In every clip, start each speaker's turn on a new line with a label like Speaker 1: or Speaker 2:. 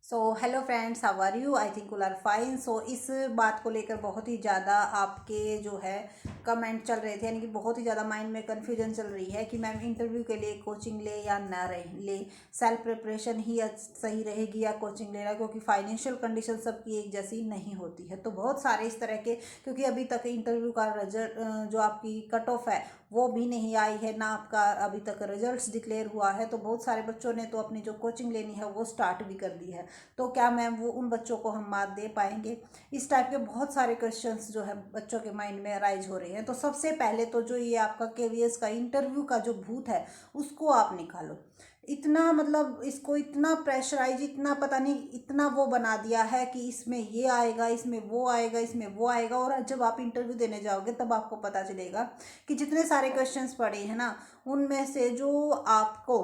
Speaker 1: So hello friends, how are you? I think you are fine. So इस बात को लेकर बहुत ही ज़्यादा आपके जो है कमेंट चल रहे थे, यानी कि बहुत ही ज़्यादा माइंड में कन्फ्यूजन चल रही है कि मैम इंटरव्यू के लिए कोचिंग ले या ना ले, सेल्फ प्रिपरेशन ही सही रहेगी या कोचिंग लेना, क्योंकि फाइनेंशियल कंडीशन सबकी एक जैसी नहीं होती है। तो बहुत सारे इस तरह के, क्योंकि अभी तक इंटरव्यू का रिजल्ट जो आपकी कट ऑफ है वो भी नहीं आई है, ना आपका अभी तक रिजल्ट्स डिक्लेयर हुआ है। तो बहुत सारे बच्चों ने तो अपनी जो कोचिंग लेनी है वो स्टार्ट भी कर दी है। तो क्या मैम वो उन बच्चों को हम मात दे पाएंगे? इस टाइप के बहुत सारे क्वेश्चंस जो है बच्चों के माइंड में अराइज हो रहे हैं। तो सबसे पहले तो जो ये आपका केवीएस का इंटरव्यू का जो भूत है उसको आप निकालो। इतना मतलब इसको इतना प्रेशराइज, इतना पता नहीं, इतना वो बना दिया है कि इसमें ये आएगा, इसमें वो आएगा, इसमें वो आएगा। और जब आप इंटरव्यू देने जाओगे तब आपको पता चलेगा कि जितने सारे क्वेश्चंस पड़े हैं ना, उनमें से जो आपको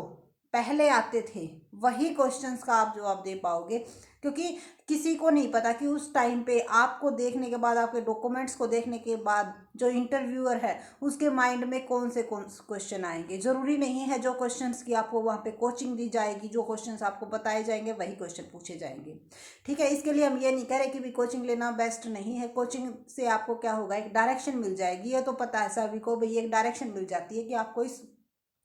Speaker 1: पहले आते थे वही क्वेश्चंस का आप जवाब दे पाओगे। क्योंकि किसी को नहीं पता कि उस टाइम पे आपको देखने के बाद, आपके डॉक्यूमेंट्स को देखने के बाद जो इंटरव्यूअर है उसके माइंड में कौन से क्वेश्चन आएंगे। ज़रूरी नहीं है जो क्वेश्चंस की आपको वहाँ पे कोचिंग दी जाएगी, जो क्वेश्चंस आपको बताए जाएंगे वही क्वेश्चन पूछे जाएंगे। ठीक है, इसके लिए हम ये नहीं कह रहे कि भी कोचिंग लेना बेस्ट नहीं है। कोचिंग से आपको क्या होगा, एक डायरेक्शन मिल जाएगी। ये तो पता है सभी को भाई, एक डायरेक्शन मिल जाती है कि आपको इस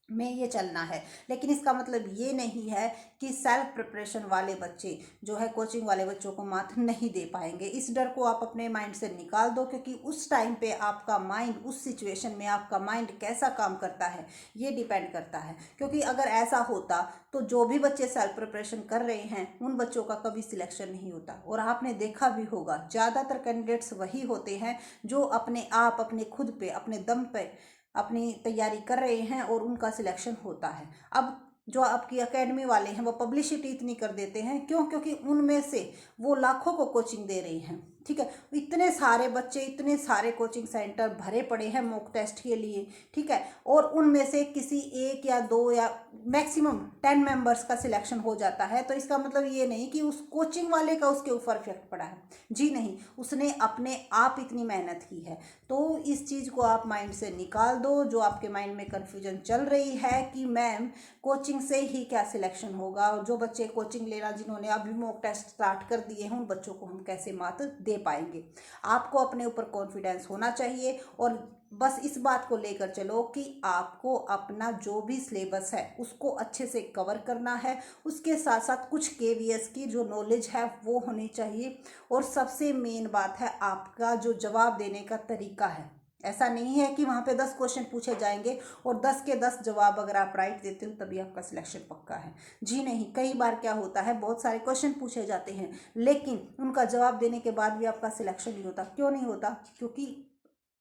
Speaker 1: में ये चलना है। लेकिन इसका मतलब ये नहीं है कि सेल्फ प्रिपरेशन वाले बच्चे जो है कोचिंग वाले बच्चों को मात नहीं दे पाएंगे। इस डर को आप अपने माइंड से निकाल दो, क्योंकि उस टाइम पे आपका माइंड, उस सिचुएशन में आपका माइंड कैसा काम करता है ये डिपेंड करता है। क्योंकि अगर ऐसा होता तो जो भी बच्चे सेल्फ प्रिपरेशन कर रहे हैं उन बच्चों का कभी सिलेक्शन नहीं होता। और आपने देखा भी होगा ज़्यादातर कैंडिडेट्स वही होते हैं जो अपने आप, अपने खुद पे, अपने दम पे अपनी तैयारी कर रहे हैं और उनका सिलेक्शन होता है। अब जो आपकी एकेडमी वाले हैं वो पब्लिसिटी इतनी कर देते हैं, क्यों? क्योंकि उनमें से वो लाखों को कोचिंग दे रहे हैं। ठीक है, इतने सारे बच्चे, इतने सारे कोचिंग सेंटर भरे पड़े हैं मॉक टेस्ट के लिए। ठीक है, और उनमें से किसी एक या दो या मैक्सिमम 10 मेंबर्स का सिलेक्शन हो जाता है। तो इसका मतलब ये नहीं कि उस कोचिंग वाले का उसके ऊपर इफेक्ट पड़ा है। जी नहीं, उसने अपने आप इतनी मेहनत की है। तो इस चीज़ को आप माइंड से निकाल दो। जो आपके माइंड में कन्फ्यूजन चल रही है कि मैम कोचिंग से ही क्या सिलेक्शन होगा, और जो बच्चे कोचिंग लेना, जिन्होंने अभी मॉक टेस्ट स्टार्ट कर दिए हैं, उन बच्चों को हम कैसे मात दे पाएंगे। आपको अपने ऊपर कॉन्फिडेंस होना चाहिए और बस इस बात को लेकर चलो कि आपको अपना जो भी सिलेबस है उसको अच्छे से कवर करना है। उसके साथ साथ कुछ केवीएस की जो नॉलेज है वो होनी चाहिए। और सबसे मेन बात है आपका जो जवाब देने का तरीका है। ऐसा नहीं है कि वहाँ पे 10 क्वेश्चन पूछे जाएंगे और 10 के 10 जवाब अगर आप राइट देते हो तभी आपका सिलेक्शन पक्का है। जी नहीं, कई बार क्या होता है, बहुत सारे क्वेश्चन पूछे जाते हैं लेकिन उनका जवाब देने के बाद भी आपका सिलेक्शन नहीं होता। क्यों नहीं होता? क्योंकि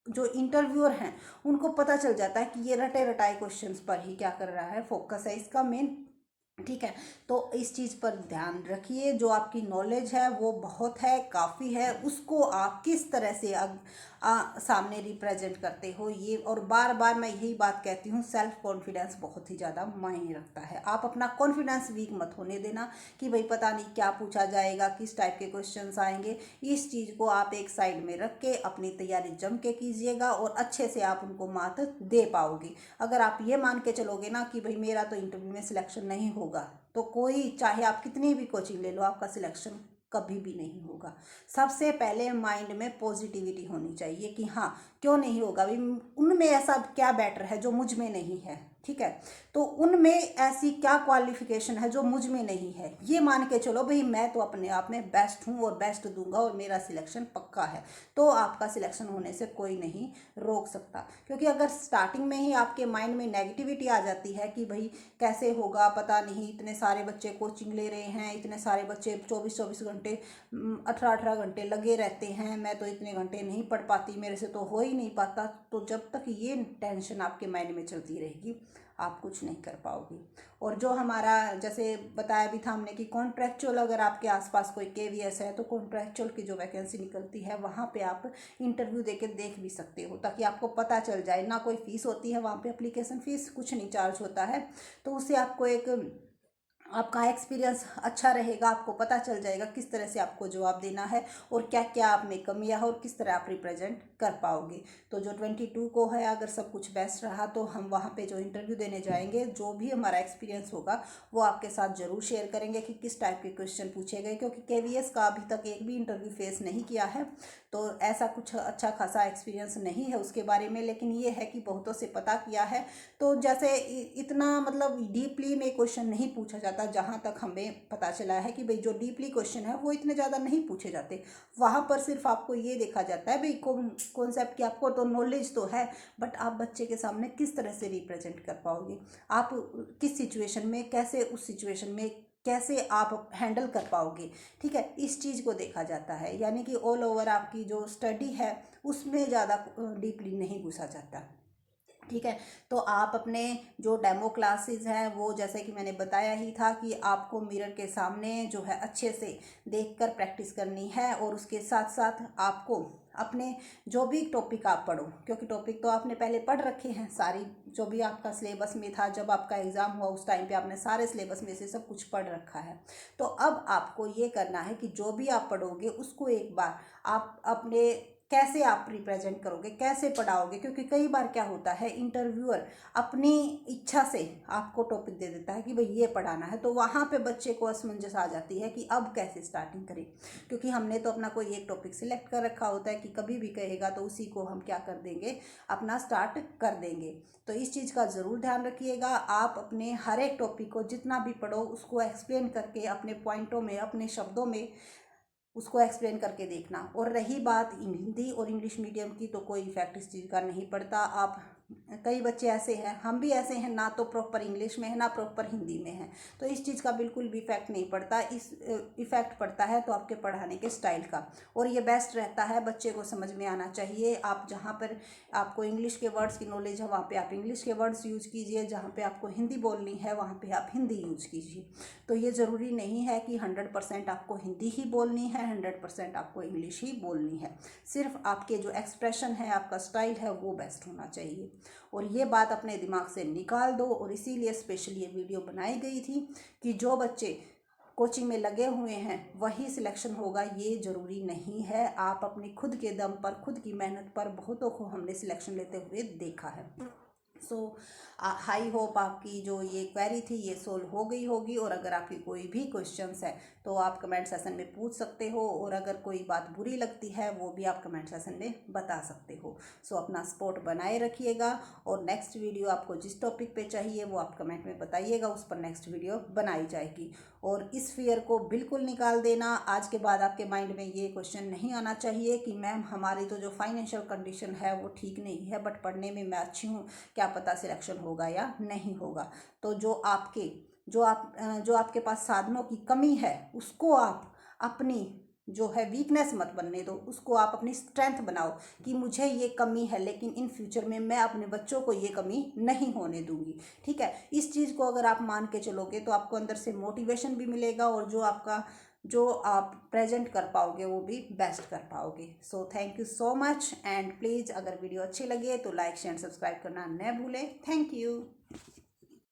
Speaker 1: जो इंटरव्यूअर हैं उनको पता चल जाता है कि ये रटे रटाए क्वेश्चंस पर ही क्या कर रहा है, फोकस है इसका मेन। ठीक है, तो इस चीज़ पर ध्यान रखिए। जो आपकी नॉलेज है वो बहुत है, काफ़ी है, उसको आप किस तरह से सामने रिप्रेजेंट करते हो ये। और बार बार मैं यही बात कहती हूँ, सेल्फ कॉन्फिडेंस बहुत ही ज़्यादा मायने रखता है। आप अपना कॉन्फिडेंस वीक मत होने देना कि भाई पता नहीं क्या पूछा जाएगा, किस टाइप के क्वेश्चंस आएंगे। इस चीज़ को आप एक साइड में रख के अपनी तैयारी जम के कीजिएगा और अच्छे से आप उनको मात दे पाओगे। अगर आप ये मान के चलोगे ना कि भाई मेरा तो इंटरव्यू में सिलेक्शन नहीं होगा, तो कोई, चाहे आप कितनी भी कोचिंग ले लो, आपका सिलेक्शन कभी भी नहीं होगा। सबसे पहले माइंड में पॉजिटिविटी होनी चाहिए कि हाँ, क्यों नहीं होगा भाई, उनमें ऐसा क्या बेटर है जो मुझ में नहीं है। ठीक है, तो उनमें ऐसी क्या क्वालिफिकेशन है जो मुझ में नहीं है, ये मान के चलो भाई मैं तो अपने आप में बेस्ट हूँ और बेस्ट दूंगा और मेरा सिलेक्शन पक्का है। तो आपका सिलेक्शन होने से कोई नहीं रोक सकता। क्योंकि अगर स्टार्टिंग में ही आपके माइंड में नेगेटिविटी आ जाती है कि भाई कैसे होगा, पता नहीं, इतने सारे बच्चे कोचिंग ले रहे हैं, इतने सारे बच्चे 24-24 घंटे, 18-18 घंटे लगे रहते हैं, मैं तो इतने घंटे नहीं पढ़ पाती, मेरे से तो हो ही नहीं पाता। तो जब तक ये टेंशन आपके माइंड में चलती रहेगी आप कुछ नहीं कर पाओगे। और जो हमारा जैसे बताया भी था हमने कि कॉन्ट्रैक्चुअल, अगर आपके आसपास कोई केवीएस है तो कॉन्ट्रैक्चुअल की जो वैकेंसी निकलती है वहाँ पे आप इंटरव्यू देके देख भी सकते हो, ताकि आपको पता चल जाए। ना कोई फीस होती है वहाँ पे, एप्लीकेशन फीस कुछ नहीं चार्ज होता है। तो उससे आपको एक आपका एक्सपीरियंस अच्छा रहेगा, आपको पता चल जाएगा किस तरह से आपको जवाब देना है और क्या क्या आप में कमियां है और किस तरह आप रिप्रेजेंट कर पाओगे। तो जो 22 को है, अगर सब कुछ बेस्ट रहा तो हम वहाँ पे जो इंटरव्यू देने जाएंगे, जो भी हमारा एक्सपीरियंस होगा वो आपके साथ ज़रूर शेयर करेंगे कि किस टाइप के क्वेश्चन पूछे गए, क्योंकि KVS का अभी तक एक भी इंटरव्यू फेस नहीं किया है, तो ऐसा कुछ अच्छा खासा एक्सपीरियंस नहीं है उसके बारे में। लेकिन ये है कि बहुतों से पता किया है, तो जैसे इतना मतलब डीपली में क्वेश्चन नहीं पूछा जाता, जहाँ तक हमें पता चला है कि भाई जो डीपली क्वेश्चन है वो इतने ज़्यादा नहीं पूछे जाते। वहाँ पर सिर्फ आपको ये देखा जाता है भाई कॉन्सेप्ट की आपको तो नॉलेज तो है, बट आप बच्चे के सामने किस तरह से रिप्रेजेंट कर पाओगे, आप किस सिचुएशन में कैसे, उस सिचुएशन में कैसे आप हैंडल कर पाओगे। ठीक है, इस चीज़ को देखा जाता है, यानी कि ऑल ओवर आपकी जो स्टडी है उसमें ज़्यादा डीपली नहीं घुसा जाता। ठीक है, तो आप अपने जो डेमो क्लासेस हैं वो जैसे कि मैंने बताया ही था कि आपको मिरर के सामने जो है अच्छे से देखकर प्रैक्टिस करनी है, और उसके साथ साथ आपको अपने जो भी टॉपिक आप पढ़ो, क्योंकि टॉपिक तो आपने पहले पढ़ रखे हैं सारी, जो भी आपका सिलेबस में था, जब आपका एग्ज़ाम हुआ उस टाइम पे आपने सारे सिलेबस में से सब कुछ पढ़ रखा है। तो अब आपको ये करना है कि जो भी आप पढ़ोगे उसको एक बार आप अपने कैसे आप रिप्रेजेंट करोगे, कैसे पढ़ाओगे, क्योंकि कई बार क्या होता है इंटरव्यूअर अपनी इच्छा से आपको टॉपिक दे देता है कि भाई ये पढ़ाना है, तो वहाँ पे बच्चे को असमंजस आ जाती है कि अब कैसे स्टार्टिंग करें, क्योंकि हमने तो अपना कोई एक टॉपिक सिलेक्ट कर रखा होता है कि कभी भी कहेगा तो उसी को हम क्या कर देंगे, अपना स्टार्ट कर देंगे। तो इस चीज़ का ज़रूर ध्यान रखिएगा, आप अपने हर एक टॉपिक को जितना भी पढ़ो उसको एक्सप्लेन करके अपने पॉइंटों में, अपने शब्दों में उसको एक्सप्लेन करके देखना। और रही बात हिंदी और इंग्लिश मीडियम की, तो कोई इफेक्ट इस चीज़ का नहीं पड़ता। आप कई बच्चे ऐसे हैं, हम भी ऐसे हैं, ना तो प्रॉपर इंग्लिश में है ना प्रॉपर हिंदी में है, तो इस चीज़ का बिल्कुल भी इफेक्ट नहीं पड़ता। इस इफेक्ट पड़ता है तो आपके पढ़ाने के स्टाइल का, और ये बेस्ट रहता है, बच्चे को समझ में आना चाहिए। आप जहाँ पर आपको इंग्लिश के वर्ड्स की नॉलेज है वहाँ पे आप इंग्लिश के वर्ड्स यूज कीजिए, जहाँ पे आपको हिंदी बोलनी है वहाँ पे आप हिंदी यूज कीजिए। तो ये ज़रूरी नहीं है कि 100% आपको हिंदी ही बोलनी है, 100% आपको इंग्लिश ही बोलनी है। सिर्फ आपके जो एक्सप्रेशन है, आपका स्टाइल है, वो बेस्ट होना चाहिए। और ये बात अपने दिमाग से निकाल दो, और इसीलिए स्पेशली ये वीडियो बनाई गई थी कि जो बच्चे कोचिंग में लगे हुए हैं वही सिलेक्शन होगा, ये ज़रूरी नहीं है। आप अपनी खुद के दम पर, खुद की मेहनत पर बहुतों को हमने सिलेक्शन लेते हुए देखा है। सो हाई होप आपकी जो ये क्वेरी थी ये सोल्व हो गई होगी, और अगर आपकी कोई भी क्वेश्चंस है तो आप कमेंट सेशन में पूछ सकते हो, और अगर कोई बात बुरी लगती है वो भी आप कमेंट सेशन में बता सकते हो। सो अपना सपोर्ट बनाए रखिएगा, और नेक्स्ट वीडियो आपको जिस टॉपिक पे चाहिए वो आप कमेंट में बताइएगा, उस पर नेक्स्ट वीडियो बनाई जाएगी। और इस फियर को बिल्कुल निकाल देना, आज के बाद आपके माइंड में ये क्वेश्चन नहीं आना चाहिए कि मैम हमारी तो जो फाइनेंशियल कंडीशन है वो ठीक नहीं है, बट पढ़ने में मैं अच्छी हूँ, क्या पता सिलेक्शन होगा या नहीं होगा। तो जो आपके पास साधनों की कमी है उसको आप अपनी जो है वीकनेस मत बनने दो, उसको आप अपनी स्ट्रेंथ बनाओ कि मुझे ये कमी है लेकिन इन फ्यूचर में मैं अपने बच्चों को ये कमी नहीं होने दूंगी। ठीक है, इस चीज़ को अगर आप मान के चलोगे तो आपको अंदर से मोटिवेशन भी मिलेगा, और जो आप प्रेजेंट कर पाओगे वो भी बेस्ट कर पाओगे। So thank you so much, and please अगर वीडियो अच्छी लगे तो लाइक शेयर सब्सक्राइब करना न भूलें। Thank you.